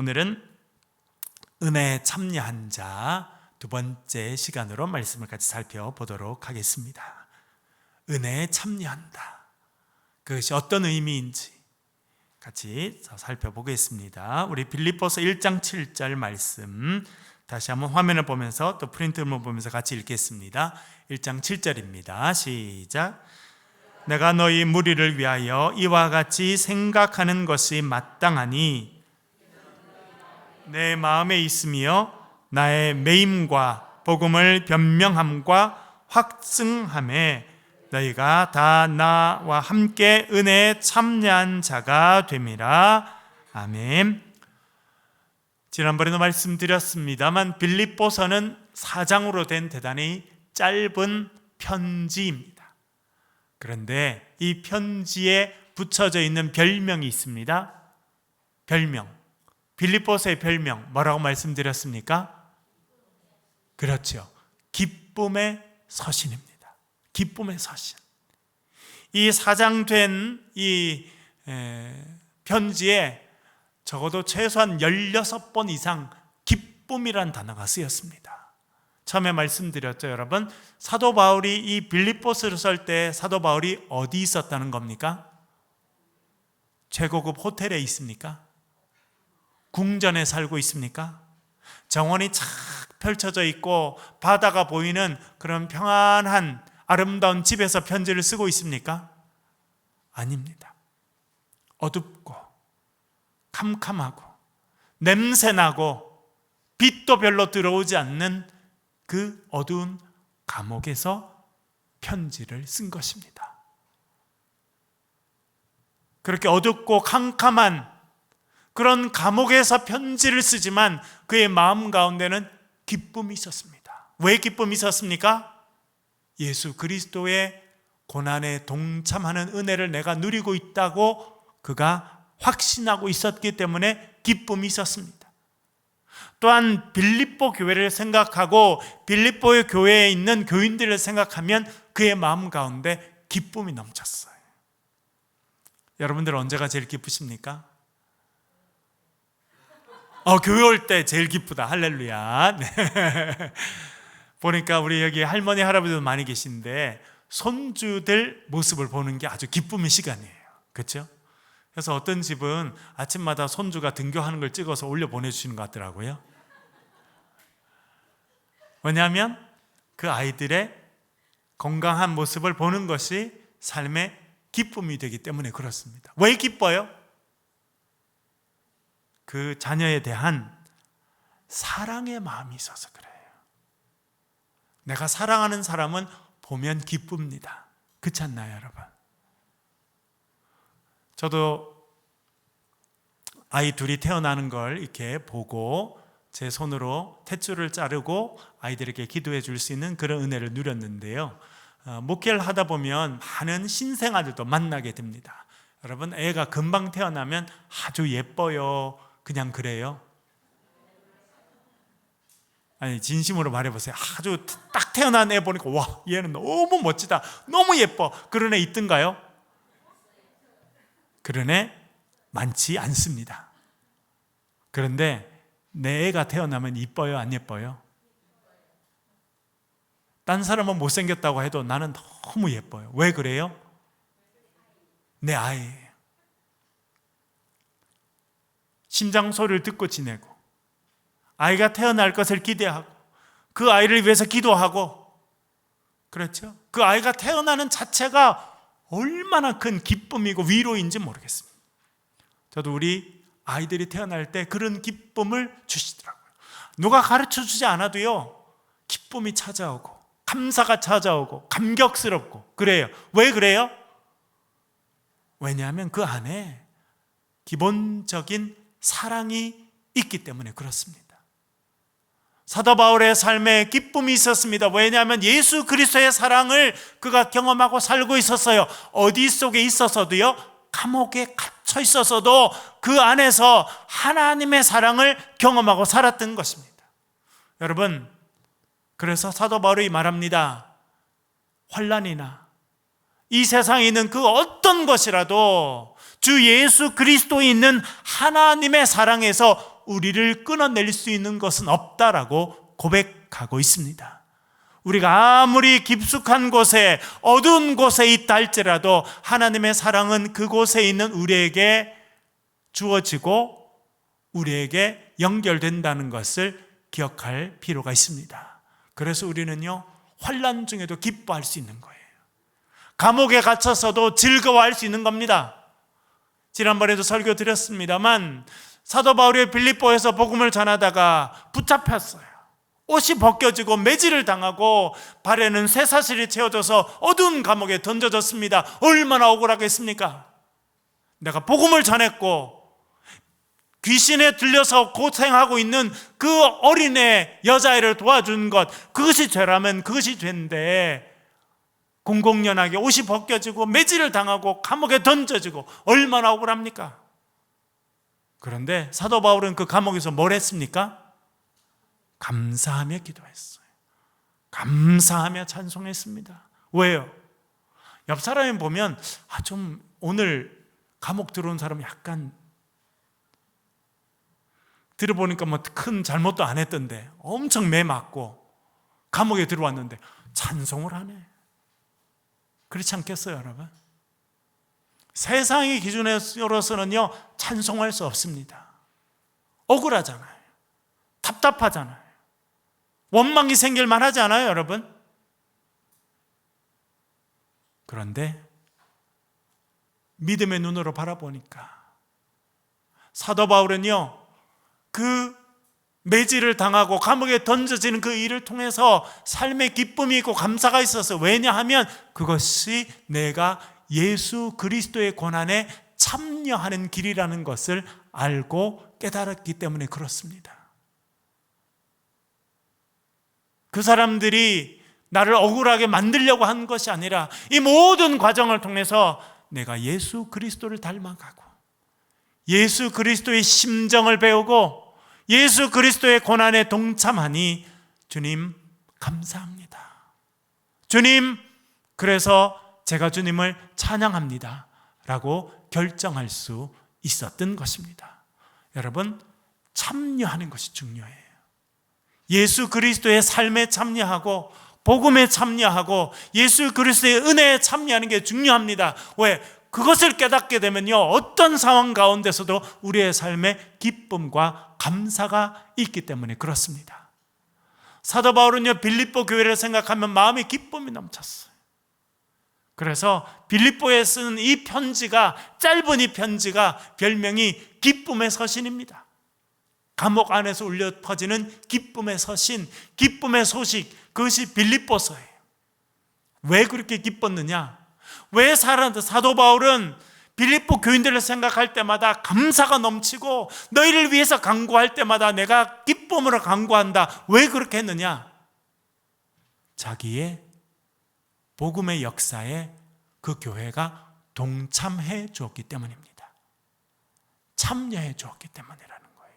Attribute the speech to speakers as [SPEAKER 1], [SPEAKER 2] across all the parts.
[SPEAKER 1] 오늘은 은혜에 참여한 자 두 번째 시간으로 말씀을 같이 살펴보도록 하겠습니다. 은혜에 참여한다. 그것이 어떤 의미인지 같이 살펴보겠습니다. 우리 빌립보서 1장 7절 말씀 다시 한번 화면을 보면서 또 프린트를 보면서 같이 읽겠습니다. 1장 7절입니다. 시작. 내가 너희 무리를 위하여 이와 같이 생각하는 것이 마땅하니 내 마음에 있으며 나의 매임과 복음을 변명함과 확증함에 너희가 다 나와 함께 은혜에 참여한 자가 됨이라. 아멘. 지난번에도 말씀드렸습니다만 빌립보서는 4장으로 된 대단히 짧은 편지입니다. 그런데 이 편지에 붙여져 있는 별명이 있습니다. 별명. 빌립보서의 별명 뭐라고 말씀드렸습니까? 그렇죠. 기쁨의 서신입니다. 기쁨의 서신. 이 4장 된 이 편지에 적어도 최소한 16번 이상 기쁨이란 단어가 쓰였습니다. 처음에 말씀드렸죠, 여러분. 사도 바울이 이 빌립보서를 쓸 때 사도 바울이 어디 있었다는 겁니까? 최고급 호텔에 있습니까? 궁전에 살고 있습니까? 정원이 착 펼쳐져 있고 바다가 보이는 그런 평안한 아름다운 집에서 편지를 쓰고 있습니까? 아닙니다. 어둡고 캄캄하고 냄새나고 빛도 별로 들어오지 않는 그 어두운 감옥에서 편지를 쓴 것입니다. 그렇게 어둡고 캄캄한 그런 감옥에서 편지를 쓰지만 그의 마음 가운데는 기쁨이 있었습니다. 왜 기쁨이 있었습니까? 예수 그리스도의 고난에 동참하는 은혜를 내가 누리고 있다고 그가 확신하고 있었기 때문에 기쁨이 있었습니다. 또한 빌립보 교회를 생각하고 빌립보의 교회에 있는 교인들을 생각하면 그의 마음 가운데 기쁨이 넘쳤어요. 여러분들 언제가 제일 기쁘십니까? 교회 올 때 제일 기쁘다. 할렐루야. 네. 보니까 우리 여기 할머니, 할아버지도 많이 계신데 손주들 모습을 보는 게 아주 기쁨의 시간이에요. 그렇죠? 그래서 어떤 집은 아침마다 손주가 등교하는 걸 찍어서 올려 보내주시는 것 같더라고요. 왜냐하면 그 아이들의 건강한 모습을 보는 것이 삶의 기쁨이 되기 때문에 그렇습니다. 왜 기뻐요? 그 자녀에 대한 사랑의 마음이 있어서 그래요. 내가 사랑하는 사람은 보면 기쁩니다. 그렇지 않나요, 여러분? 저도 아이 둘이 태어나는 걸 이렇게 보고 제 손으로 탯줄을 자르고 아이들에게 기도해 줄 수 있는 그런 은혜를 누렸는데요. 목회를 하다 보면 많은 신생아들도 만나게 됩니다. 여러분, 애가 금방 태어나면 아주 예뻐요. 그냥 그래요? 아니, 진심으로 말해보세요. 아주 딱 태어난 애 보니까 와, 얘는 너무 멋지다, 너무 예뻐, 그런 애 있던가요? 그런 애 많지 않습니다. 그런데 내 애가 태어나면 이뻐요, 안 예뻐요? 딴 사람은 못생겼다고 해도 나는 너무 예뻐요. 왜 그래요? 내 아이예요. 심장 소리를 듣고 지내고 아이가 태어날 것을 기대하고 그 아이를 위해서 기도하고, 그렇죠? 그 아이가 태어나는 자체가 얼마나 큰 기쁨이고 위로인지 모르겠습니다. 저도 우리 아이들이 태어날 때 그런 기쁨을 주시더라고요. 누가 가르쳐 주지 않아도요, 기쁨이 찾아오고 감사가 찾아오고 감격스럽고 그래요. 왜 그래요? 왜냐하면 그 안에 기본적인 사랑이 있기 때문에 그렇습니다. 사도 바울의 삶에 기쁨이 있었습니다. 왜냐하면 예수 그리스도의 사랑을 그가 경험하고 살고 있었어요. 어디 속에 있어서도요, 감옥에 갇혀 있어서도 그 안에서 하나님의 사랑을 경험하고 살았던 것입니다. 여러분, 그래서 사도 바울이 말합니다. 환난이나 이 세상에 있는 그 어떤 것이라도 주 예수 그리스도에 있는 하나님의 사랑에서 우리를 끊어낼 수 있는 것은 없다라고 고백하고 있습니다. 우리가 아무리 깊숙한 곳에, 어두운 곳에 있다 할지라도 하나님의 사랑은 그곳에 있는 우리에게 주어지고 우리에게 연결된다는 것을 기억할 필요가 있습니다. 그래서 우리는요, 환난 중에도 기뻐할 수 있는 거예요. 감옥에 갇혀서도 즐거워할 수 있는 겁니다. 지난번에도 설교 드렸습니다만 사도 바울이 빌립보에서 복음을 전하다가 붙잡혔어요. 옷이 벗겨지고 매질을 당하고 발에는 쇠사슬이 채워져서 어두운 감옥에 던져졌습니다. 얼마나 억울하겠습니까? 내가 복음을 전했고 귀신에 들려서 고생하고 있는 그 어린애 여자애를 도와준 것, 그것이 죄라면 그것이 죄인데 공공연하게 옷이 벗겨지고 매질을 당하고 감옥에 던져지고 얼마나 억울합니까? 그런데 사도 바울은 그 감옥에서 뭘 했습니까? 감사하며 기도했어요. 감사하며 찬송했습니다. 왜요? 옆 사람이 보면 좀 오늘 감옥 들어온 사람 약간 들어보니까 뭐 큰 잘못도 안 했던데 엄청 매 맞고 감옥에 들어왔는데 찬송을 하네. 그렇지 않겠어요, 여러분? 세상의 기준으로서는요, 찬송할 수 없습니다. 억울하잖아요. 답답하잖아요. 원망이 생길 만하지 않아요, 여러분? 그런데 믿음의 눈으로 바라보니까 사도 바울은요, 그 매질을 당하고 감옥에 던져지는 그 일을 통해서 삶의 기쁨이 있고 감사가 있어서, 왜냐하면 그것이 내가 예수 그리스도의 고난에 참여하는 길이라는 것을 알고 깨달았기 때문에 그렇습니다. 그 사람들이 나를 억울하게 만들려고 한 것이 아니라 이 모든 과정을 통해서 내가 예수 그리스도를 닮아가고 예수 그리스도의 심정을 배우고 예수 그리스도의 고난에 동참하니 주님 감사합니다. 주님, 그래서 제가 주님을 찬양합니다 라고 결정할 수 있었던 것입니다. 여러분, 참여하는 것이 중요해요. 예수 그리스도의 삶에 참여하고 복음에 참여하고 예수 그리스도의 은혜에 참여하는 게 중요합니다. 왜? 그것을 깨닫게 되면요, 어떤 상황 가운데서도 우리의 삶에 기쁨과 감사가 있기 때문에 그렇습니다. 사도 바울은요, 빌립보 교회를 생각하면 마음에 기쁨이 넘쳤어요. 그래서 빌립보에 쓰는 이 편지가, 짧은 이 편지가 별명이 기쁨의 서신입니다. 감옥 안에서 울려 퍼지는 기쁨의 서신, 기쁨의 소식, 그것이 빌립보서예요. 왜 그렇게 기뻤느냐? 왜 사도 바울은 빌립보 교인들을 생각할 때마다 감사가 넘치고 너희를 위해서 간구할 때마다 내가 기쁨으로 간구한다. 왜 그렇게 했느냐? 자기의 복음의 역사에 그 교회가 동참해 주었기 때문입니다. 참여해 주었기 때문이라는 거예요.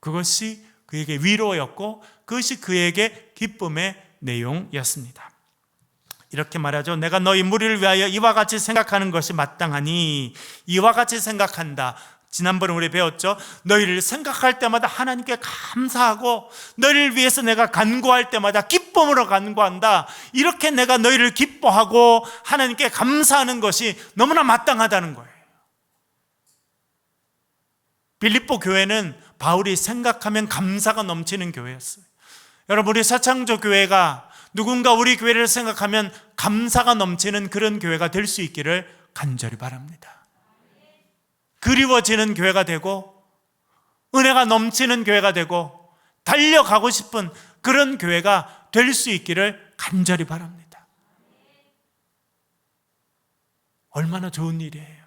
[SPEAKER 1] 그것이 그에게 위로였고 그것이 그에게 기쁨의 내용이었습니다. 이렇게 말하죠. 내가 너희 무리를 위하여 이와 같이 생각하는 것이 마땅하니, 이와 같이 생각한다. 지난번에 우리 배웠죠. 너희를 생각할 때마다 하나님께 감사하고 너희를 위해서 내가 간구할 때마다 기쁨으로 간구한다. 이렇게 내가 너희를 기뻐하고 하나님께 감사하는 것이 너무나 마땅하다는 거예요. 빌립보 교회는 바울이 생각하면 감사가 넘치는 교회였어요. 여러분, 우리 새창조 교회가 누군가 우리 교회를 생각하면 감사가 넘치는 그런 교회가 될 수 있기를 간절히 바랍니다. 그리워지는 교회가 되고 은혜가 넘치는 교회가 되고 달려가고 싶은 그런 교회가 될 수 있기를 간절히 바랍니다. 얼마나 좋은 일이에요.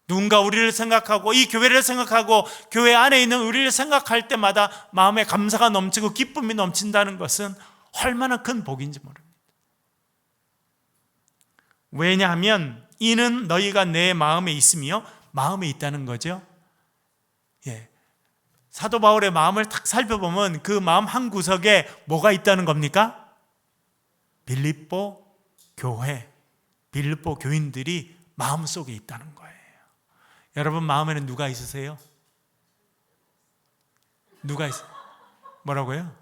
[SPEAKER 1] 누군가 우리를 생각하고 이 교회를 생각하고 교회 안에 있는 우리를 생각할 때마다 마음에 감사가 넘치고 기쁨이 넘친다는 것은 얼마나 큰 복인지 모릅니다. 왜냐하면 이는 너희가 내 마음에 있으며 마음에 있다는 거죠. 사도 바울의 마음을 딱 살펴보면 그 마음 한 구석에 뭐가 있다는 겁니까? 빌립보 교회, 빌립보 교인들이 마음속에 있다는 거예요. 여러분 마음에는 누가 있으세요? 누가 있어요? 뭐라고요?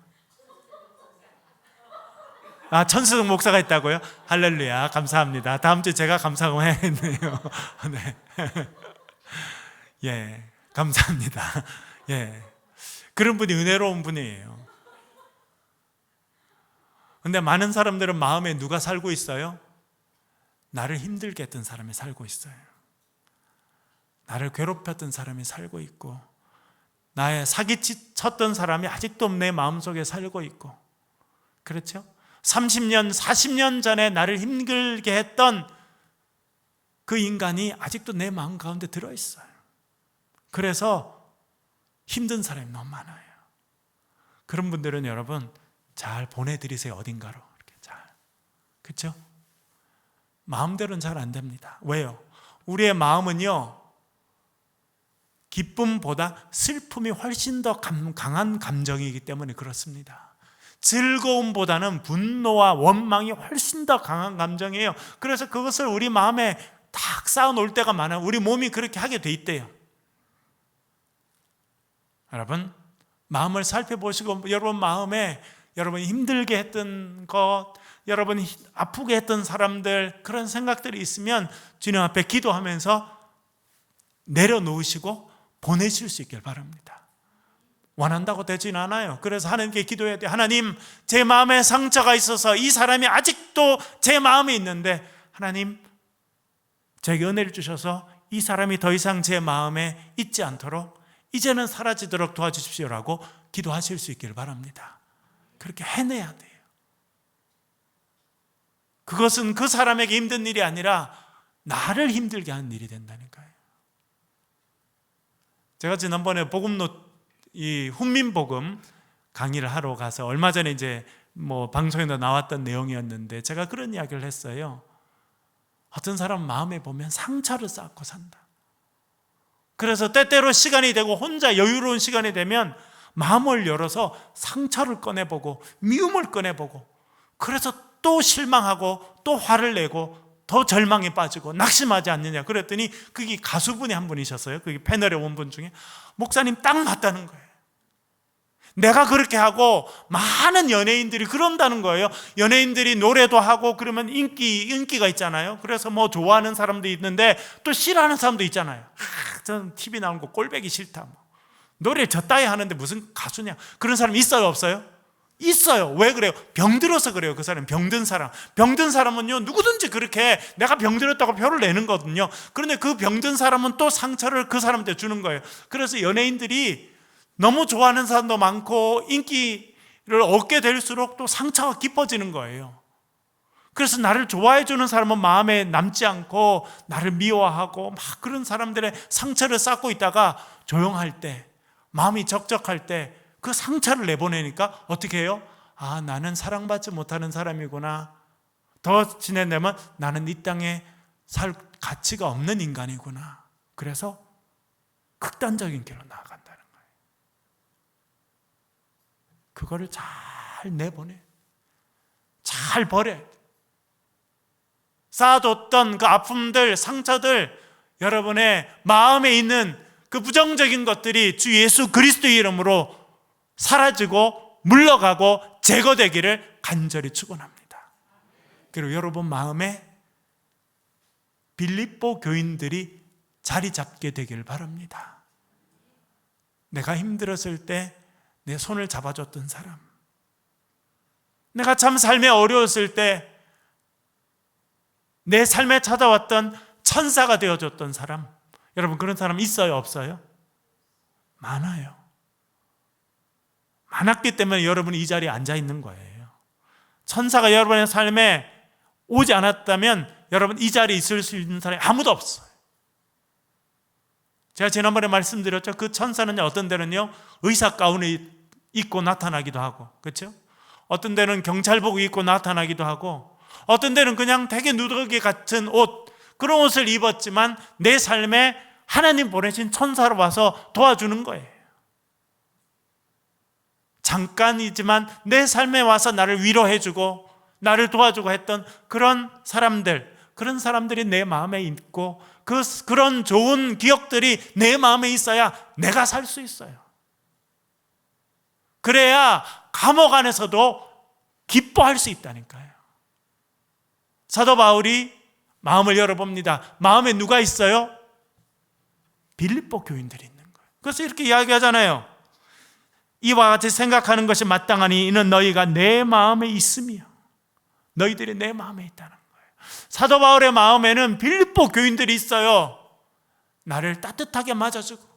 [SPEAKER 1] 아, 천수동 목사가 있다고요? 할렐루야, 감사합니다. 다음 주에 제가 감사하고 해야겠네요. 네. 예, 감사합니다. 예, 그런 분이 은혜로운 분이에요. 근데 많은 사람들은 마음에 누가 살고 있어요? 나를 힘들게 했던 사람이 살고 있어요. 나를 괴롭혔던 사람이 살고 있고, 나의 사기쳤던 사람이 아직도 내 마음속에 살고 있고, 그렇죠? 30년, 40년 전에 나를 힘들게 했던 그 인간이 아직도 내 마음 가운데 들어있어요. 그래서 힘든 사람이 너무 많아요. 그런 분들은 여러분 잘 보내드리세요. 어딘가로 이렇게 잘. 그렇죠? 마음대로는 잘 안 됩니다. 왜요? 우리의 마음은요, 기쁨보다 슬픔이 훨씬 더 강한 감정이기 때문에 그렇습니다. 즐거움보다는 분노와 원망이 훨씬 더 강한 감정이에요. 그래서 그것을 우리 마음에 딱 쌓아놓을 때가 많아요. 우리 몸이 그렇게 하게 돼 있대요. 여러분, 마음을 살펴보시고, 여러분 마음에 여러분이 힘들게 했던 것, 여러분이 아프게 했던 사람들, 그런 생각들이 있으면 주님 앞에 기도하면서 내려놓으시고 보내실 수 있길 바랍니다. 원한다고 되지는 않아요. 그래서 하나님께 기도해야 돼요. 하나님, 제 마음에 상처가 있어서 이 사람이 아직도 제 마음에 있는데, 하나님 저에게 은혜를 주셔서 이 사람이 더 이상 제 마음에 있지 않도록, 이제는 사라지도록 도와주십시오라고 기도하실 수 있길 바랍니다. 그렇게 해내야 돼요. 그것은 그 사람에게 힘든 일이 아니라 나를 힘들게 하는 일이 된다니까요. 제가 지난번에 이 훈민복음 강의를 하러 가서 얼마 전에 이제 방송에도 나왔던 내용이었는데, 제가 그런 이야기를 했어요. 어떤 사람은 마음에 보면 상처를 쌓고 산다. 그래서 때때로 시간이 되고 혼자 여유로운 시간이 되면 마음을 열어서 상처를 꺼내보고 미움을 꺼내보고, 그래서 또 실망하고 또 화를 내고 더 절망에 빠지고 낙심하지 않느냐. 그랬더니 그게 가수분이 한 분이셨어요. 그게 패널에 온 분 중에. 목사님 딱 맞다는 거예요. 내가 그렇게 하고 많은 연예인들이 그런다는 거예요. 연예인들이 노래도 하고 그러면 인기가 있잖아요. 그래서 좋아하는 사람도 있는데 또 싫어하는 사람도 있잖아요. 저는 TV 나오는 거 꼴보기 싫다. 노래 저따위 하는데 무슨 가수냐. 그런 사람 있어요, 없어요? 있어요. 왜 그래요? 병들어서 그래요. 그 사람, 병든 사람. 병든 사람은요, 누구든지 그렇게 내가 병들었다고 표를 내는 거거든요. 그런데 그 병든 사람은 또 상처를 그 사람한테 주는 거예요. 그래서 연예인들이 너무 좋아하는 사람도 많고 인기를 얻게 될수록 또 상처가 깊어지는 거예요. 그래서 나를 좋아해 주는 사람은 마음에 남지 않고 나를 미워하고 막 그런 사람들의 상처를 쌓고 있다가 조용할 때, 마음이 적적할 때 그 상처를 내보내니까 어떻게 해요? 아, 나는 사랑받지 못하는 사람이구나. 더 지내려면 나는 이 땅에 살 가치가 없는 인간이구나. 그래서 극단적인 길로 나아간다는 거예요. 그거를 잘 내보내, 잘 버려. 쌓아뒀던 그 아픔들, 상처들, 여러분의 마음에 있는 그 부정적인 것들이 주 예수 그리스도의 이름으로 사라지고 물러가고 제거되기를 간절히 축원합니다. 그리고 여러분 마음에 빌립보 교인들이 자리 잡게 되길 바랍니다. 내가 힘들었을 때 내 손을 잡아줬던 사람, 내가 참 삶에 어려웠을 때 내 삶에 찾아왔던 천사가 되어줬던 사람, 여러분 그런 사람 있어요, 없어요? 많아요. 많았기 때문에 여러분이 이 자리에 앉아 있는 거예요. 천사가 여러분의 삶에 오지 않았다면 여러분 이 자리에 있을 수 있는 사람이 아무도 없어요. 제가 지난번에 말씀드렸죠. 그 천사는요, 어떤 데는요 의사 가운을 입고 나타나기도 하고, 그렇죠? 어떤 데는 경찰복 입고 나타나기도 하고, 어떤 데는 그냥 되게 누더기 같은 옷, 그런 옷을 입었지만 내 삶에 하나님 보내신 천사로 와서 도와주는 거예요. 잠깐이지만 내 삶에 와서 나를 위로해주고 나를 도와주고 했던 그런 사람들이 내 마음에 있고, 그런 좋은 기억들이 내 마음에 있어야 내가 살 수 있어요. 그래야 감옥 안에서도 기뻐할 수 있다니까요. 사도 바울이 마음을 열어봅니다. 마음에 누가 있어요? 빌립보 교인들이 있는 거예요. 그래서 이렇게 이야기하잖아요. 이와 같이 생각하는 것이 마땅하니 이는 너희가 내 마음에 있으며 너희들이 내 마음에 있다는 거예요. 사도 바울의 마음에는 빌립보 교인들이 있어요. 나를 따뜻하게 맞아주고.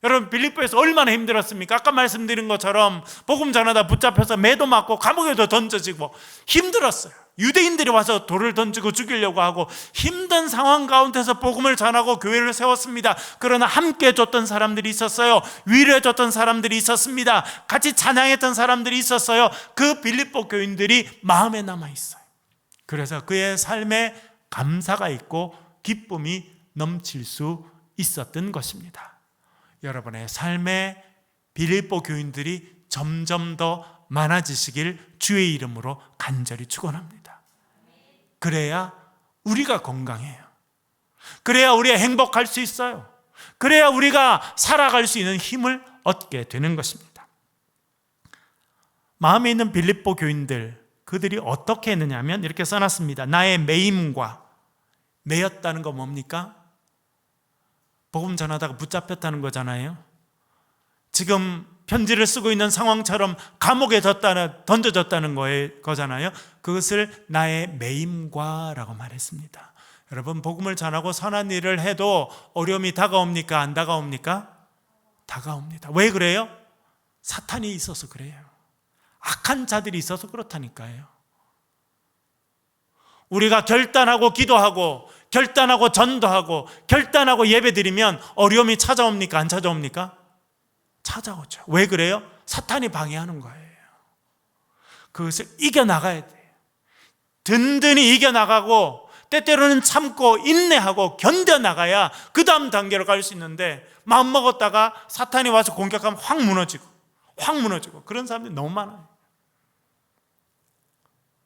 [SPEAKER 1] 여러분, 빌립보에서 얼마나 힘들었습니까? 아까 말씀드린 것처럼 복음 전하다 붙잡혀서 매도 맞고 감옥에도 던져지고 힘들었어요. 유대인들이 와서 돌을 던지고 죽이려고 하고 힘든 상황 가운데서 복음을 전하고 교회를 세웠습니다. 그러나 함께 해줬던 사람들이 있었어요. 위로해줬던 사람들이 있었습니다. 같이 찬양했던 사람들이 있었어요. 그 빌립보 교인들이 마음에 남아있어요. 그래서 그의 삶에 감사가 있고 기쁨이 넘칠 수 있었던 것입니다. 여러분의 삶에 빌립보 교인들이 점점 더 많아지시길 주의 이름으로 간절히 축원합니다. 그래야 우리가 건강해요. 그래야 우리가 행복할 수 있어요. 그래야 우리가 살아갈 수 있는 힘을 얻게 되는 것입니다. 마음에 있는 빌립보 교인들, 그들이 어떻게 했느냐면 이렇게 써놨습니다. 나의 매임과, 매였다는 거 뭡니까? 복음 전하다가 붙잡혔다는 거잖아요. 지금 편지를 쓰고 있는 상황처럼 감옥에 던져졌다는 거잖아요. 그것을 나의 매임과라고 말했습니다. 여러분, 복음을 전하고 선한 일을 해도 어려움이 다가옵니까? 안 다가옵니까? 다가옵니다. 왜 그래요? 사탄이 있어서 그래요. 악한 자들이 있어서 그렇다니까요. 우리가 결단하고 기도하고 결단하고 전도하고 결단하고 예배드리면 어려움이 찾아옵니까? 안 찾아옵니까? 찾아오죠. 왜 그래요? 사탄이 방해하는 거예요. 그것을 이겨나가야 돼요. 든든히 이겨나가고 때때로는 참고 인내하고 견뎌나가야 그 다음 단계로 갈 수 있는데, 마음먹었다가 사탄이 와서 공격하면 확 무너지고 그런 사람들이 너무 많아요.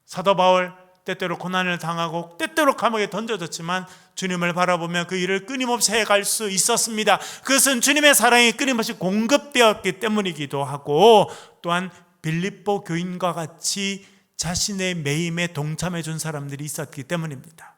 [SPEAKER 1] 사도 바울 때때로 고난을 당하고 때때로 감옥에 던져졌지만 주님을 바라보며 그 일을 끊임없이 해갈 수 있었습니다. 그것은 주님의 사랑이 끊임없이 공급되었기 때문이기도 하고, 또한 빌립보 교인과 같이 자신의 매임에 동참해 준 사람들이 있었기 때문입니다.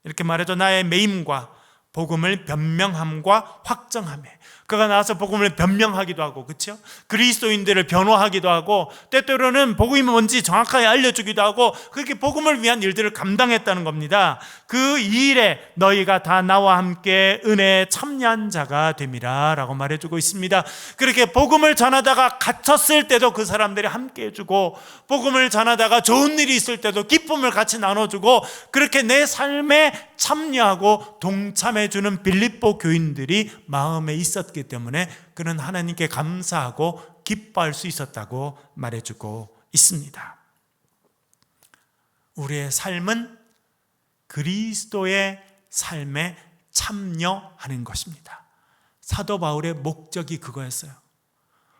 [SPEAKER 1] 이렇게 말해도 나의 매임과 복음을 변명함과 확정함에, 그가 나와서 복음을 변명하기도 하고, 그렇죠? 그리스도인들을 변호하기도 하고, 때때로는 복음이 뭔지 정확하게 알려주기도 하고, 그렇게 복음을 위한 일들을 감당했다는 겁니다. 그 일에 너희가 다 나와 함께 은혜에 참여한 자가 됨이라 라고 말해주고 있습니다. 그렇게 복음을 전하다가 갇혔을 때도 그 사람들이 함께 해주고, 복음을 전하다가 좋은 일이 있을 때도 기쁨을 같이 나눠주고, 그렇게 내 삶에 참여하고 동참해주는 빌립보 교인들이 마음에 있었기 때문에 그는 하나님께 감사하고 기뻐할 수 있었다고 말해주고 있습니다. 우리의 삶은 그리스도의 삶에 참여하는 것입니다. 사도 바울의 목적이 그거였어요.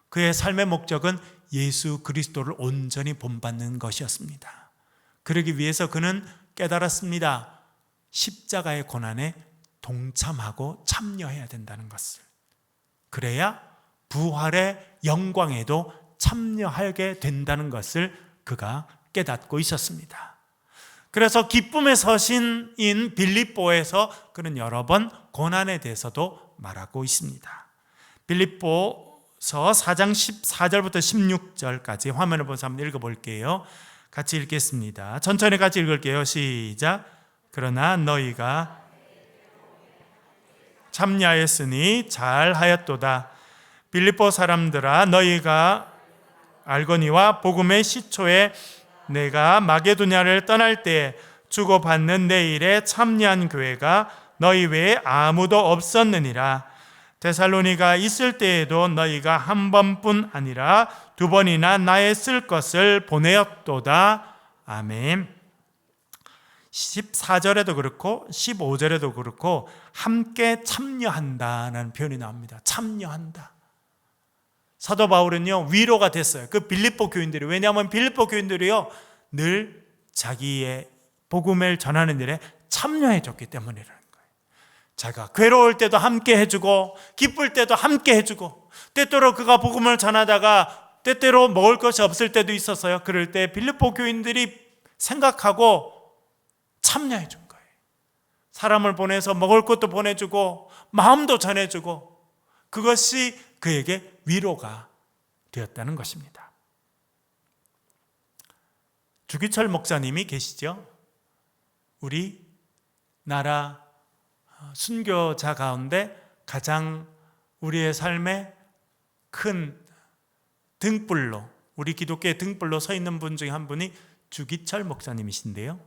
[SPEAKER 1] 그의 삶의 목적은 예수 그리스도를 온전히 본받는 것이었습니다. 그러기 위해서 그는 깨달았습니다. 십자가의 고난에 동참하고 참여해야 된다는 것을. 그래야 부활의 영광에도 참여하게 된다는 것을 그가 깨닫고 있었습니다. 그래서 기쁨의 서신인 빌립보에서 그는 여러 번 고난에 대해서도 말하고 있습니다. 빌립보서 4장 14절부터 16절까지 화면을 보면서 한번 읽어볼게요. 같이 읽겠습니다. 천천히 같이 읽을게요. 시작. 그러나 너희가 참여하였으니 잘하였도다. 빌립보 사람들아, 너희가 알거니와 복음의 시초에 내가 마게도냐를 떠날 때 주고받는 내 일에 참여한 교회가 너희 외에 아무도 없었느니라. 데살로니가 있을 때에도 너희가 한 번뿐 아니라 두 번이나 나의 쓸 것을 보내었도다. 아멘. 14절에도 그렇고 15절에도 그렇고 함께 참여한다는 표현이 나옵니다. 참여한다. 사도 바울은요, 위로가 됐어요. 그 빌립보 교인들이. 왜냐하면 빌립보 교인들이요, 늘 자기의 복음을 전하는 일에 참여해 줬기 때문이라는 거예요. 자기가 괴로울 때도 함께 해주고 기쁠 때도 함께 해주고 때때로 그가 복음을 전하다가 때때로 먹을 것이 없을 때도 있었어요. 그럴 때 빌립보 교인들이 생각하고 참여해 준 거예요. 사람을 보내서 먹을 것도 보내주고 마음도 전해주고, 그것이 그에게 위로가 되었다는 것입니다. 주기철 목사님이 계시죠? 우리 나라 순교자 가운데 가장 우리의 삶에 큰 등불로, 우리 기독교의 등불로 서 있는 분 중에 한 분이 주기철 목사님이신데요,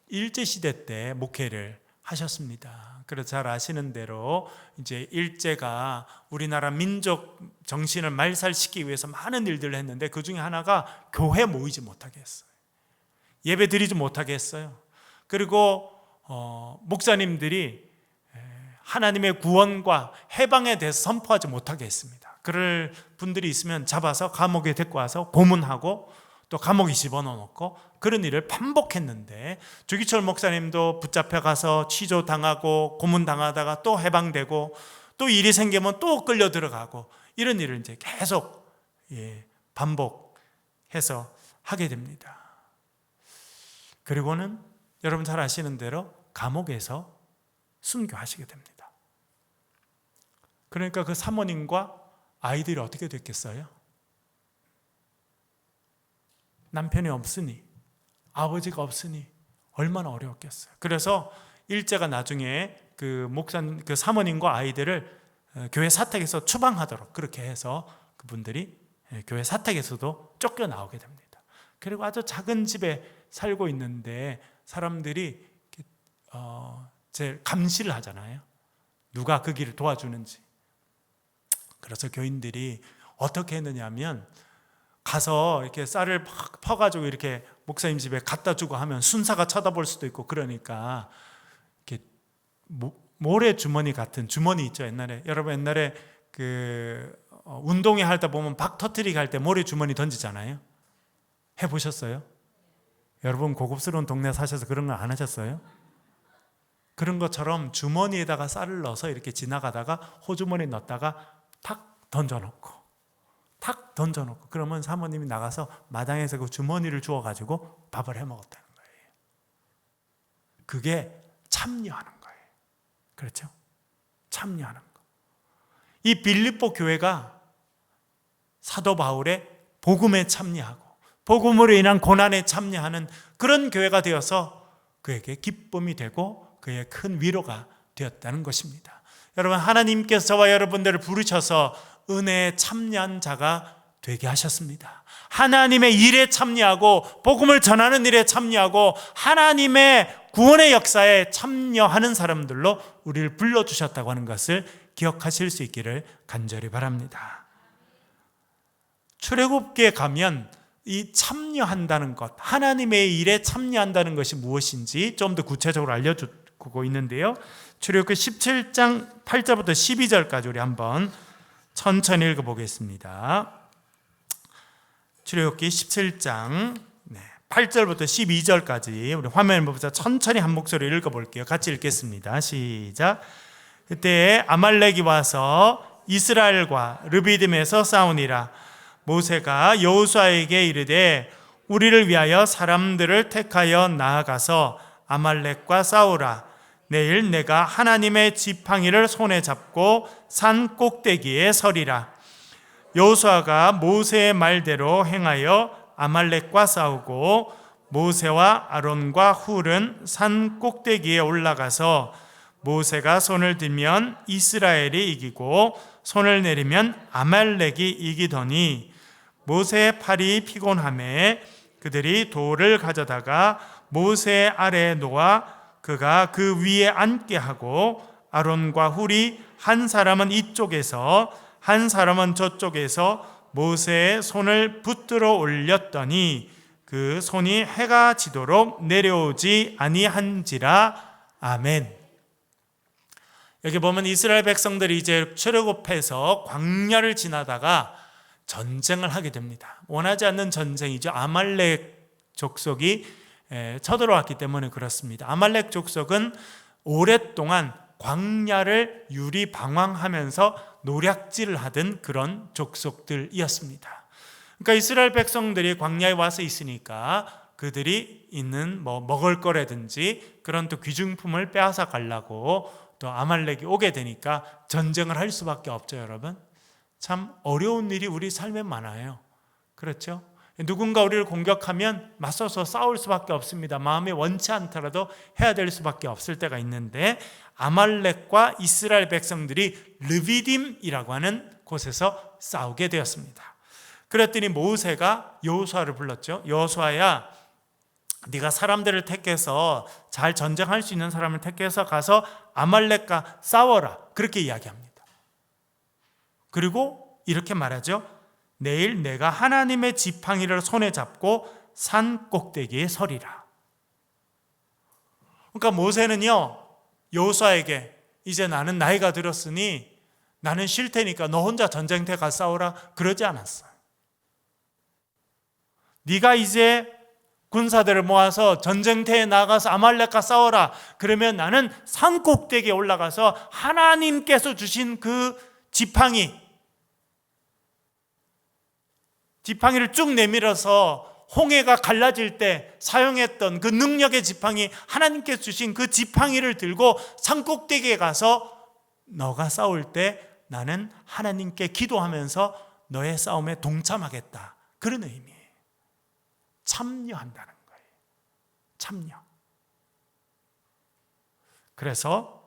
[SPEAKER 1] 일제시대 때 목회를 하셨습니다. 그래서 잘 아시는 대로 이제 일제가 우리나라 민족 정신을 말살시키기 위해서 많은 일들을 했는데, 그 중에 하나가 교회 모이지 못하게 했어요. 예배 드리지 못하게 했어요. 그리고 목사님들이 하나님의 구원과 해방에 대해서 선포하지 못하게 했습니다. 그럴 분들이 있으면 잡아서 감옥에 데리고 와서 고문하고 또 감옥에 집어넣고 그런 일을 반복했는데, 주기철 목사님도 붙잡혀가서 취조당하고 고문당하다가 또 해방되고 또 일이 생기면 또 끌려 들어가고, 이런 일을 이제 계속 반복해서 하게 됩니다. 그리고는 여러분 잘 아시는 대로 감옥에서 순교하시게 됩니다. 그러니까 그 사모님과 아이들이 어떻게 됐겠어요? 남편이 없으니, 아버지가 없으니 얼마나 어려웠겠어요. 그래서 일제가 나중에 그 사모님과 아이들을 교회 사택에서 추방하도록 그렇게 해서 그분들이 교회 사택에서도 쫓겨나오게 됩니다. 그리고 아주 작은 집에 살고 있는데 사람들이 제일 감시를 하잖아요. 누가 그 길을 도와주는지. 그래서 교인들이 어떻게 했느냐 하면, 가서 이렇게 쌀을 팍 퍼가지고 이렇게 목사님 집에 갖다 주고 하면 순사가 쳐다볼 수도 있고, 그러니까 이렇게 모래 주머니 같은 주머니 있죠. 여러분 옛날에 그 운동회 할 때 보면 박 터트리기 할 때 모래 주머니 던지잖아요. 해보셨어요? 여러분 고급스러운 동네 사셔서 그런 거 안 하셨어요? 그런 것처럼 주머니에다가 쌀을 넣어서 이렇게 지나가다가 호주머니에 넣었다가 탁 던져놓고 그러면 사모님이 나가서 마당에서 그 주머니를 주워가지고 밥을 해먹었다는 거예요. 그게 참여하는 거예요. 그렇죠? 참여하는 거. 이 빌립보 교회가 사도 바울의 복음에 참여하고 복음으로 인한 고난에 참여하는 그런 교회가 되어서 그에게 기쁨이 되고 그의 큰 위로가 되었다는 것입니다. 여러분, 하나님께서 저와 여러분들을 부르셔서 은혜에 참여한 자가 되게 하셨습니다. 하나님의 일에 참여하고 복음을 전하는 일에 참여하고 하나님의 구원의 역사에 참여하는 사람들로 우리를 불러주셨다고 하는 것을 기억하실 수 있기를 간절히 바랍니다. 출애굽기에 가면 이 참여한다는 것, 하나님의 일에 참여한다는 것이 무엇인지 좀 더 구체적으로 알려주고 있는데요, 출애굽기 17장 8절부터 12절까지 우리 한번 천천히 읽어보겠습니다. 출애굽기 17장 8절부터 12절까지 우리 화면을 보면서 천천히 한 목소리로 읽어볼게요. 같이 읽겠습니다. 시작. 그때 아말렉이 와서 이스라엘과 르비딤에서 싸우니라. 모세가 여호수아에게 이르되 우리를 위하여 사람들을 택하여 나아가서 아말렉과 싸우라. 내일 내가 하나님의 지팡이를 손에 잡고 산 꼭대기에 서리라. 여호수아가 모세의 말대로 행하여 아말렉과 싸우고 모세와 아론과 훌은 산 꼭대기에 올라가서 모세가 손을 들면 이스라엘이 이기고 손을 내리면 아말렉이 이기더니 모세의 팔이 피곤하매 그들이 돌을 가져다가 모세 아래에 놓아 그가 그 위에 앉게 하고 아론과 훌이 한 사람은 이쪽에서 한 사람은 저쪽에서 모세의 손을 붙들어 올렸더니 그 손이 해가 지도록 내려오지 아니한지라. 아멘. 여기 보면 이스라엘 백성들이 이제 출애굽해서 광야를 지나다가 전쟁을 하게 됩니다. 원하지 않는 전쟁이죠. 아말렉 족속이 쳐들어왔기 때문에 그렇습니다. 아말렉 족속은 오랫동안 광야를 유리방황하면서 노략질을 하던 그런 족속들이었습니다. 그러니까 이스라엘 백성들이 광야에 와서 있으니까 그들이 있는 먹을 거라든지 그런 또 귀중품을 빼앗아 가려고 또 아말렉이 오게 되니까 전쟁을 할 수밖에 없죠. 여러분, 참 어려운 일이 우리 삶에 많아요. 그렇죠? 누군가 우리를 공격하면 맞서서 싸울 수밖에 없습니다. 마음에 원치 않더라도 해야 될 수밖에 없을 때가 있는데, 아말렉과 이스라엘 백성들이 르비딤이라고 하는 곳에서 싸우게 되었습니다. 그랬더니 모세가 여호수아를 불렀죠. 여호수아야, 네가 사람들을 택해서 잘 전쟁할 수 있는 사람을 택해서 가서 아말렉과 싸워라, 그렇게 이야기합니다. 그리고 이렇게 말하죠. 내일 내가 하나님의 지팡이를 손에 잡고 산 꼭대기에 서리라. 그러니까 모세는요, 여호수아에게 이제 나는 나이가 들었으니 나는 쉴 테니까 너 혼자 전쟁터에 가서 싸우라, 그러지 않았어요. 네가 이제 군사들을 모아서 전쟁터에 나가서 아말렉과 싸워라, 그러면 나는 산 꼭대기에 올라가서 하나님께서 주신 그 지팡이를 쭉 내밀어서 홍해가 갈라질 때 사용했던 그 능력의 지팡이, 하나님께서 주신 그 지팡이를 들고 산 꼭대기에 가서 너가 싸울 때 나는 하나님께 기도하면서 너의 싸움에 동참하겠다, 그런 의미예요. 참여한다는 거예요. 참여. 그래서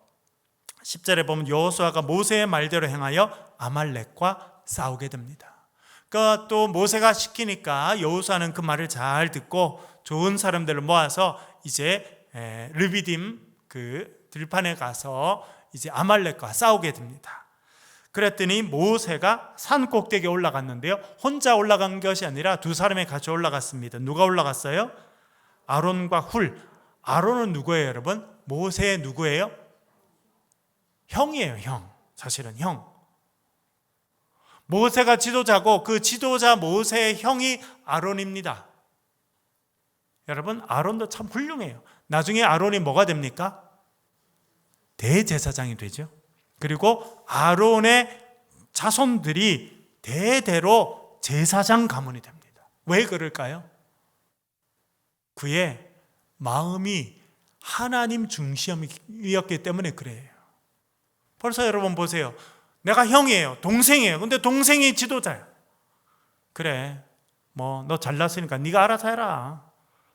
[SPEAKER 1] 10절에 보면 여호수아가 모세의 말대로 행하여 아말렉과 싸우게 됩니다. 그러니까 또 모세가 시키니까 여호수아는 그 말을 잘 듣고 좋은 사람들을 모아서 이제 르비딤 그 들판에 가서 이제 아말렉과 싸우게 됩니다. 그랬더니 모세가 산 꼭대기에 올라갔는데요, 혼자 올라간 것이 아니라 두 사람이 같이 올라갔습니다. 누가 올라갔어요? 아론과 훌. 아론은 누구예요, 여러분? 모세의 누구예요? 형이에요, 형. 사실은 형. 모세가 지도자고 그 지도자 모세의 형이 아론입니다. 여러분, 아론도 참 훌륭해요. 나중에 아론이 뭐가 됩니까? 대제사장이 되죠. 그리고 아론의 자손들이 대대로 제사장 가문이 됩니다. 왜 그럴까요? 그의 마음이 하나님 중심이었기 때문에 그래요. 벌써 여러분 보세요. 내가 형이에요, 동생이에요. 근데 동생이 지도자야. 그래, 너 잘났으니까 네가 알아서 해라,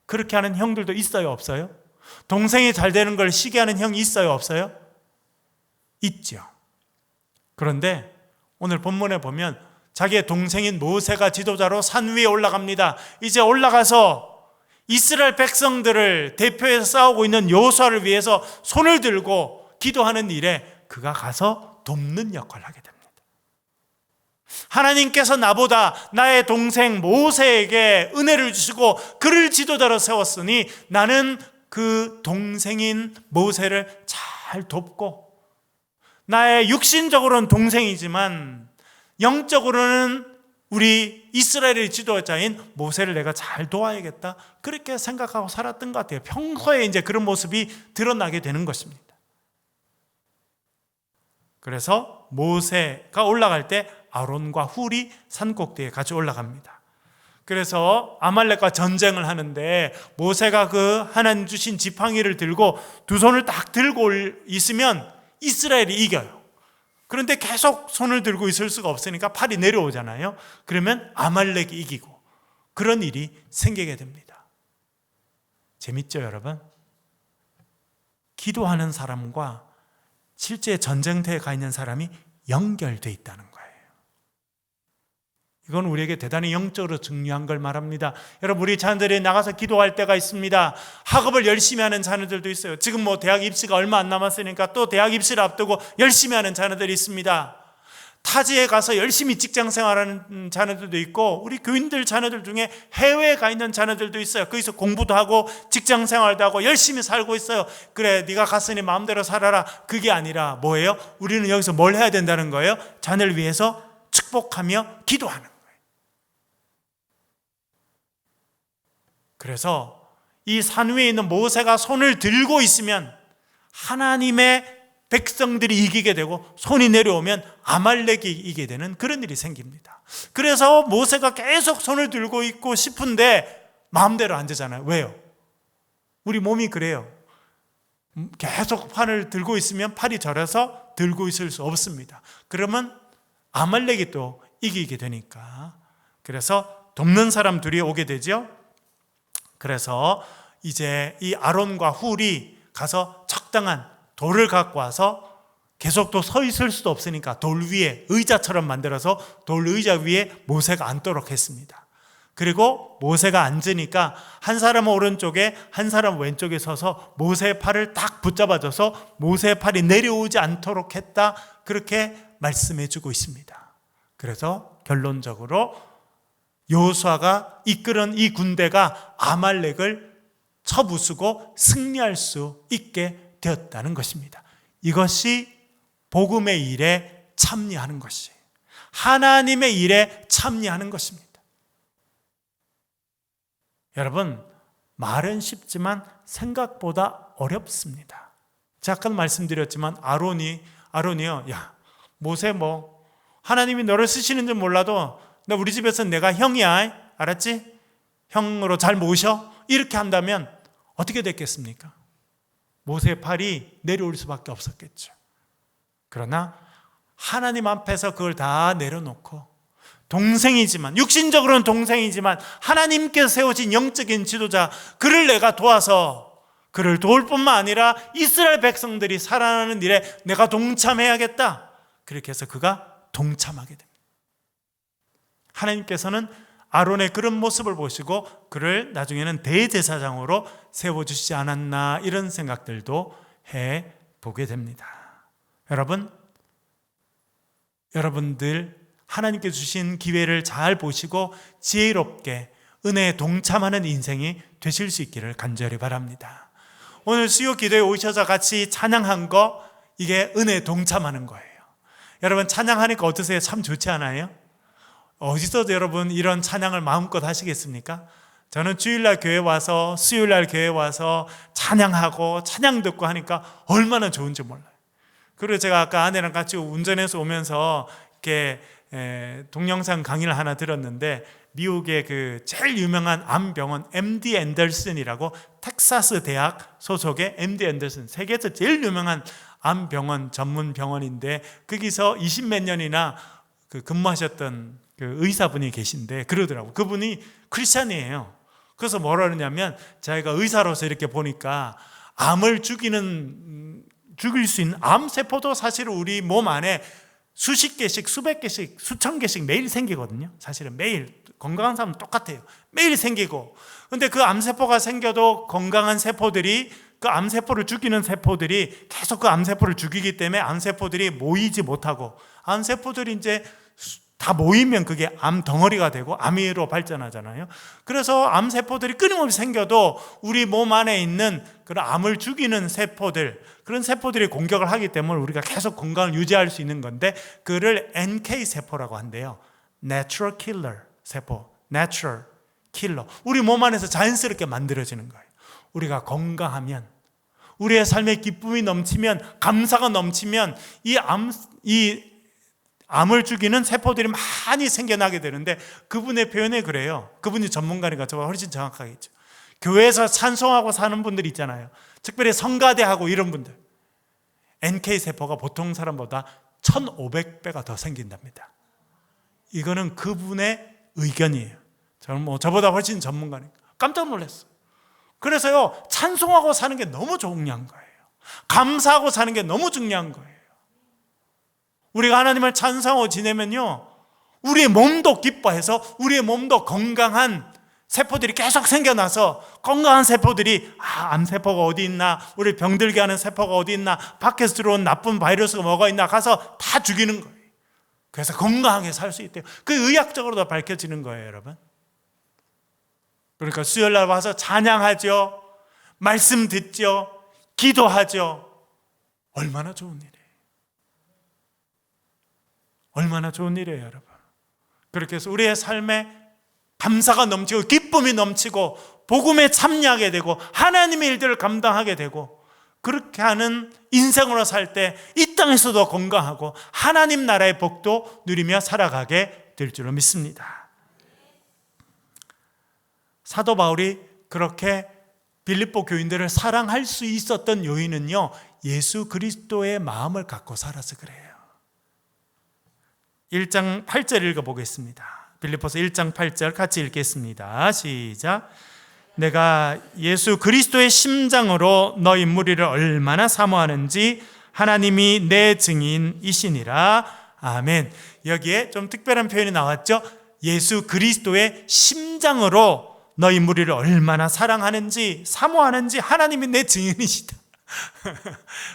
[SPEAKER 1] 그렇게 하는 형들도 있어요, 없어요? 동생이 잘 되는 걸 시기하는 형이 있어요, 없어요? 있죠. 그런데 오늘 본문에 보면 자기의 동생인 모세가 지도자로 산 위에 올라갑니다. 이제 올라가서 이스라엘 백성들을 대표해서 싸우고 있는 여호수아를 위해서 손을 들고 기도하는 일에 그가 가서 돕는 역할을 하게 됩니다. 하나님께서 나보다 나의 동생 모세에게 은혜를 주시고 그를 지도자로 세웠으니 나는 그 동생인 모세를 잘 돕고, 나의 육신적으로는 동생이지만 영적으로는 우리 이스라엘의 지도자인 모세를 내가 잘 도와야겠다, 그렇게 생각하고 살았던 것 같아요. 평소에 이제 그런 모습이 드러나게 되는 것입니다. 그래서 모세가 올라갈 때 아론과 훌이 산꼭대기에 같이 올라갑니다. 그래서 아말렉과 전쟁을 하는데 모세가 그 하나님 주신 지팡이를 들고 두 손을 딱 들고 있으면 이스라엘이 이겨요. 그런데 계속 손을 들고 있을 수가 없으니까 팔이 내려오잖아요. 그러면 아말렉이 이기고, 그런 일이 생기게 됩니다. 재밌죠, 여러분? 기도하는 사람과 실제 전쟁터에 가 있는 사람이 연결되어 있다는 거예요. 이건 우리에게 대단히 영적으로 중요한 걸 말합니다. 여러분, 우리 자녀들이 나가서 기도할 때가 있습니다. 학업을 열심히 하는 자녀들도 있어요. 지금 대학 입시가 얼마 안 남았으니까 또 대학 입시를 앞두고 열심히 하는 자녀들이 있습니다. 타지에 가서 열심히 직장 생활하는 자녀들도 있고, 우리 교인들 자녀들 중에 해외에 가 있는 자녀들도 있어요. 거기서 공부도 하고 직장 생활도 하고 열심히 살고 있어요. 그래, 네가 갔으니 마음대로 살아라, 그게 아니라 뭐예요? 우리는 여기서 뭘 해야 된다는 거예요? 자녀를 위해서 축복하며 기도하는 거예요. 그래서 이 산 위에 있는 모세가 손을 들고 있으면 하나님의 백성들이 이기게 되고 손이 내려오면 아말렉이 이기게 되는 그런 일이 생깁니다. 그래서 모세가 계속 손을 들고 있고 싶은데 마음대로 안 되잖아요. 왜요? 우리 몸이 그래요. 계속 팔을 들고 있으면 팔이 저려서 들고 있을 수 없습니다. 그러면 아말렉이 또 이기게 되니까. 그래서 돕는 사람 둘이 오게 되죠. 그래서 이제 이 아론과 훌이 가서 적당한 돌을 갖고 와서 계속 또 서 있을 수도 없으니까 돌 위에 의자처럼 만들어서 돌 의자 위에 모세가 앉도록 했습니다. 그리고 모세가 앉으니까 한 사람은 오른쪽에 한 사람은 왼쪽에 서서 모세의 팔을 딱 붙잡아줘서 모세의 팔이 내려오지 않도록 했다, 그렇게 말씀해 주고 있습니다. 그래서 결론적으로 여호수아가 이끄는 이 군대가 아말렉을 쳐부수고 승리할 수 있게 되었다는 것입니다. 이것이 복음의 일에 참여하는 것이에요. 하나님의 일에 참여하는 것입니다. 여러분, 말은 쉽지만 생각보다 어렵습니다. 제가 아까 말씀드렸지만 아론이요, 야, 모세 하나님이 너를 쓰시는 줄 몰라도 나 우리 집에서 내가 형이야, 알았지? 형으로 잘 모셔. 이렇게 한다면 어떻게 됐겠습니까? 모세의 팔이 내려올 수밖에 없었겠죠. 그러나 하나님 앞에서 그걸 다 내려놓고, 동생이지만, 육신적으로는 동생이지만 하나님께서 세우신 영적인 지도자, 그를 내가 도와서 그를 도울 뿐만 아니라 이스라엘 백성들이 살아나는 일에 내가 동참해야겠다, 그렇게 해서 그가 동참하게 됩니다. 하나님께서는 아론의 그런 모습을 보시고 그를 나중에는 대제사장으로 세워주시지 않았나, 이런 생각들도 해보게 됩니다. 여러분들 하나님께 주신 기회를 잘 보시고 지혜롭게 은혜에 동참하는 인생이 되실 수 있기를 간절히 바랍니다. 오늘 수요 기도에 오셔서 같이 찬양한 거, 이게 은혜에 동참하는 거예요. 여러분, 찬양하니까 어떠세요? 참 좋지 않아요? 어디서 여러분 이런 찬양을 마음껏 하시겠습니까? 저는 주일날 교회 와서, 수요일날 교회 와서 찬양하고 찬양 듣고 하니까 얼마나 좋은지 몰라요. 그리고 제가 아까 아내랑 같이 운전해서 오면서 이렇게 동영상 강의를 하나 들었는데, 미국의 그 제일 유명한 암병원 MD 앤더슨이라고, 텍사스 대학 소속의 MD 앤더슨, 세계에서 제일 유명한 암병원 전문 병원인데, 거기서 20몇 년이나 근무하셨던 그 의사분이 계신데 그러더라고요. 그분이 크리스찬이에요. 그래서 뭐라 그러냐면, 자기가 의사로서 이렇게 보니까 암을 죽일 수 있는 암세포도 사실 우리 몸 안에 수십 개씩, 수백 개씩, 수천 개씩 매일 생기거든요. 사실은 매일, 건강한 사람은 똑같아요. 매일 생기고. 근데 그 암세포가 생겨도 건강한 세포들이, 그 암세포를 죽이는 세포들이 계속 그 암세포를 죽이기 때문에 암세포들이 모이지 못하고, 암세포들이 이제 다 모이면 그게 암 덩어리가 되고 암으로 발전하잖아요. 그래서 암세포들이 끊임없이 생겨도 우리 몸 안에 있는 그런 암을 죽이는 세포들, 그런 세포들이 공격을 하기 때문에 우리가 계속 건강을 유지할 수 있는 건데, 그를 NK 세포라고 한대요. Natural Killer 세포, Natural Killer. 우리 몸 안에서 자연스럽게 만들어지는 거예요. 우리가 건강하면, 우리의 삶에 기쁨이 넘치면, 감사가 넘치면 이 암을 죽이는 세포들이 많이 생겨나게 되는데, 그분의 표현에 그래요. 그분이 전문가니까 저보다 훨씬 정확하겠죠. 교회에서 찬송하고 사는 분들 있잖아요. 특별히 성가대하고 이런 분들, NK세포가 보통 사람보다 1500배가 더 생긴답니다. 이거는 그분의 의견이에요. 저는 저보다 훨씬 전문가니까 깜짝 놀랐어요. 그래서요, 찬송하고 사는 게 너무 중요한 거예요. 감사하고 사는 게 너무 중요한 거예요. 우리가 하나님을 찬송하고 지내면요, 우리의 몸도 기뻐해서 우리의 몸도 건강한 세포들이 계속 생겨나서, 건강한 세포들이 암세포가 어디 있나, 우리 병들게 하는 세포가 어디 있나, 밖에서 들어온 나쁜 바이러스가 뭐가 있나 가서 다 죽이는 거예요. 그래서 건강하게 살 수 있대요. 그 의학적으로도 밝혀지는 거예요, 여러분. 그러니까 수요일날 와서 찬양하죠, 말씀 듣죠, 기도하죠. 얼마나 좋은 일이에요. 얼마나 좋은 일이에요, 여러분. 그렇게 해서 우리의 삶에 감사가 넘치고 기쁨이 넘치고 복음에 참여하게 되고 하나님의 일들을 감당하게 되고, 그렇게 하는 인생으로 살 때 이 땅에서도 건강하고 하나님 나라의 복도 누리며 살아가게 될 줄로 믿습니다. 사도 바울이 그렇게 빌립보 교인들을 사랑할 수 있었던 요인은요, 예수 그리스도의 마음을 갖고 살아서 그래요. 1장 8절 읽어보겠습니다. 빌립보서 1장 8절 같이 읽겠습니다. 시작. 내가 예수 그리스도의 심장으로 너희 무리를 얼마나 사모하는지 하나님이 내 증인이시니라. 아멘. 여기에 좀 특별한 표현이 나왔죠. 예수 그리스도의 심장으로 너희 무리를 얼마나 사랑하는지 사모하는지 하나님이 내 증인이시다.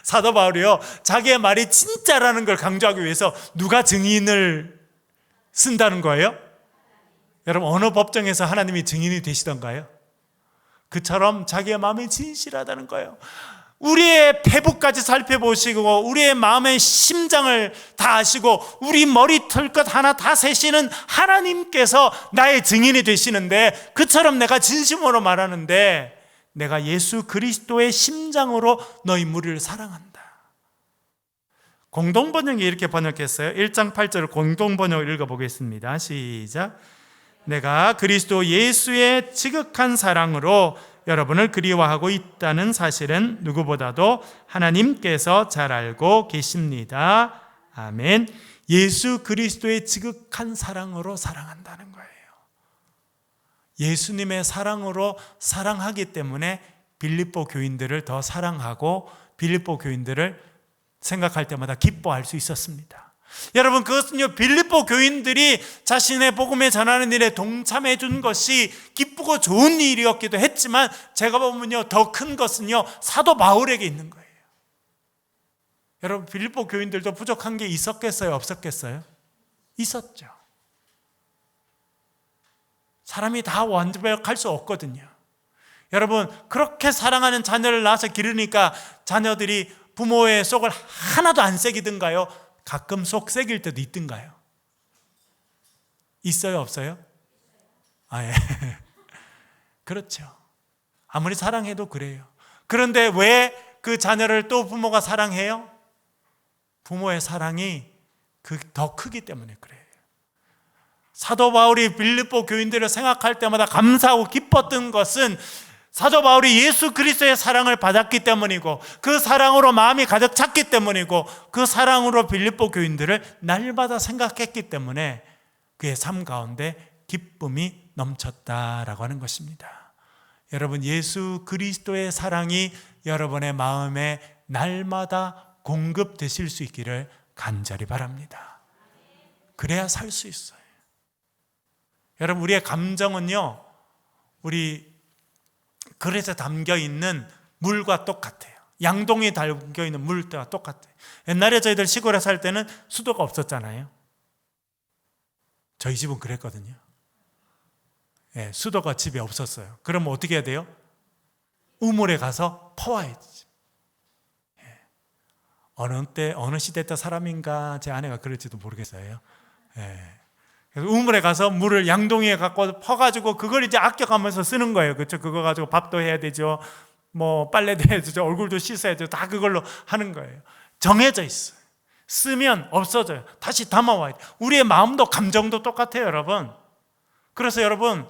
[SPEAKER 1] 사도 바울이요, 자기의 말이 진짜라는 걸 강조하기 위해서 누가 증인을 쓴다는 거예요? 여러분, 어느 법정에서 하나님이 증인이 되시던가요? 그처럼 자기의 마음이 진실하다는 거예요. 우리의 배부까지 살펴보시고 우리의 마음의 심장을 다 아시고 우리 머리털끝 하나 다 세시는 하나님께서 나의 증인이 되시는데, 그처럼 내가 진심으로 말하는데 내가 예수 그리스도의 심장으로 너희 무리를 사랑한다. 공동번역이 이렇게 번역했어요. 1장 8절을 공동번역을 읽어보겠습니다. 시작. 내가 그리스도 예수의 지극한 사랑으로 여러분을 그리워하고 있다는 사실은 누구보다도 하나님께서 잘 알고 계십니다. 아멘. 예수 그리스도의 지극한 사랑으로 사랑한다는 거예요. 예수님의 사랑으로 사랑하기 때문에 빌립보 교인들을 더 사랑하고 빌립보 교인들을 생각할 때마다 기뻐할 수 있었습니다. 여러분, 그것은요, 빌립보 교인들이 자신의 복음에 전하는 일에 동참해 준 것이 기쁘고 좋은 일이었기도 했지만, 제가 보면요, 더 큰 것은요, 사도 바울에게 있는 거예요. 여러분, 빌립보 교인들도 부족한 게 있었겠어요, 없었겠어요? 있었죠. 사람이 다 완벽할 수 없거든요. 여러분, 그렇게 사랑하는 자녀를 낳아서 기르니까 자녀들이 부모의 속을 하나도 안 새기든가요? 가끔 속 새길 때도 있던가요? 있어요, 없어요? 예. 그렇죠. 아무리 사랑해도 그래요. 그런데 왜 그 자녀를 또 부모가 사랑해요? 부모의 사랑이 더 크기 때문에 그래요. 사도 바울이 빌립보 교인들을 생각할 때마다 감사하고 기뻤던 것은 사도 바울이 예수 그리스도의 사랑을 받았기 때문이고, 그 사랑으로 마음이 가득 찼기 때문이고, 그 사랑으로 빌립보 교인들을 날마다 생각했기 때문에 그의 삶 가운데 기쁨이 넘쳤다라고 하는 것입니다. 여러분, 예수 그리스도의 사랑이 여러분의 마음에 날마다 공급되실 수 있기를 간절히 바랍니다. 그래야 살 수 있어요. 여러분, 우리의 감정은요, 우리 그릇에 담겨있는 물과 똑같아요. 양동이에 담겨있는 물과 똑같아요. 옛날에 저희들 시골에 살 때는 수도가 없었잖아요. 저희 집은 그랬거든요. 수도가 집에 없었어요. 그러면 어떻게 해야 돼요? 우물에 가서 퍼와야지. 어느 시대 때 사람인가 제 아내가 그럴지도 모르겠어요. 그래서 우물에 가서 물을 양동이에 갖고 퍼가지고 그걸 이제 아껴가면서 쓰는 거예요. 그렇죠? 그거 가지고 밥도 해야 되죠. 뭐 빨래도 해야 되죠. 얼굴도 씻어야 되죠. 다 그걸로 하는 거예요. 정해져 있어요. 쓰면 없어져요. 다시 담아와야 돼요. 우리의 마음도 감정도 똑같아요, 여러분. 그래서 여러분,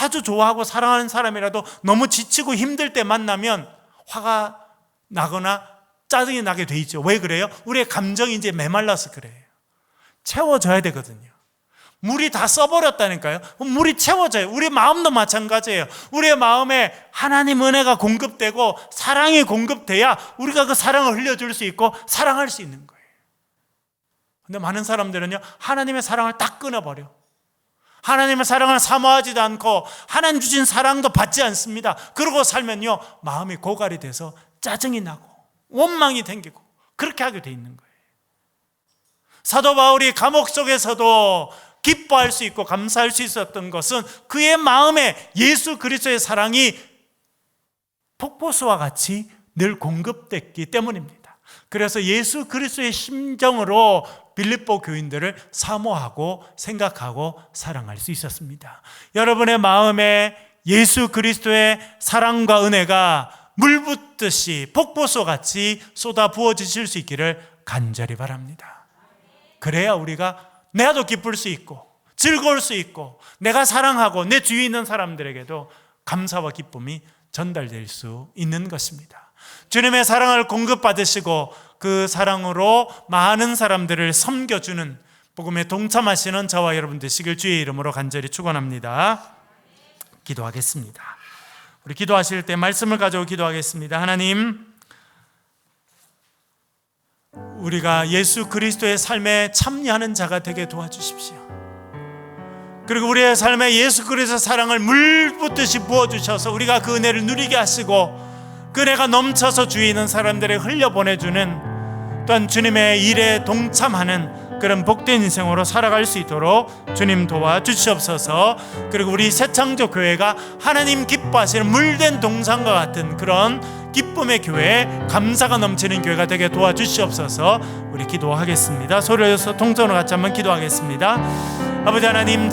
[SPEAKER 1] 아주 좋아하고 사랑하는 사람이라도 너무 지치고 힘들 때 만나면 화가 나거나 짜증이 나게 돼 있죠. 왜 그래요? 우리의 감정이 이제 메말라서 그래요. 채워져야 되거든요. 물이 다 써버렸다니까요. 물이 채워져요. 우리 마음도 마찬가지예요. 우리의 마음에 하나님 은혜가 공급되고 사랑이 공급돼야 우리가 그 사랑을 흘려줄 수 있고 사랑할 수 있는 거예요. 근데 많은 사람들은요, 하나님의 사랑을 딱 끊어버려. 하나님의 사랑을 사모하지도 않고 하나님 주신 사랑도 받지 않습니다. 그러고 살면요, 마음이 고갈이 돼서 짜증이 나고 원망이 생기고 그렇게 하게 돼 있는 거예요. 사도 바울이 감옥 속에서도 기뻐할 수 있고 감사할 수 있었던 것은 그의 마음에 예수 그리스도의 사랑이 폭포수와 같이 늘 공급됐기 때문입니다. 그래서 예수 그리스도의 심정으로 빌립보 교인들을 사모하고 생각하고 사랑할 수 있었습니다. 여러분의 마음에 예수 그리스도의 사랑과 은혜가 물 붓듯이 폭포수같이 쏟아 부어지실 수 있기를 간절히 바랍니다. 그래야 우리가 내가도 기쁠 수 있고 즐거울 수 있고 내가 사랑하고 내 주위에 있는 사람들에게도 감사와 기쁨이 전달될 수 있는 것입니다. 주님의 사랑을 공급받으시고 그 사랑으로 많은 사람들을 섬겨주는 복음에 동참하시는 저와 여러분 되시길 주의 이름으로 간절히 축원합니다. 기도하겠습니다. 우리 기도하실 때 말씀을 가지고 기도하겠습니다. 하나님, 우리가 예수 그리스도의 삶에 참여하는 자가 되게 도와주십시오. 그리고 우리의 삶에 예수 그리스도의 사랑을 물 붓듯이 부어주셔서 우리가 그 은혜를 누리게 하시고 그 은혜가 넘쳐서 주위에 있는 사람들을 흘려보내주는, 또한 주님의 일에 동참하는 그런 복된 인생으로 살아갈 수 있도록 주님 도와주시옵소서. 그리고 우리 새창조 교회가 하나님 기뻐하시는 물된 동산과 같은 그런 기쁨의 교회, 감사가 넘치는 교회가 되게 도와주시옵소서. 우리 기도하겠습니다. 소리를 내서 통전으로 같이 한번 기도하겠습니다. 아버지 하나님,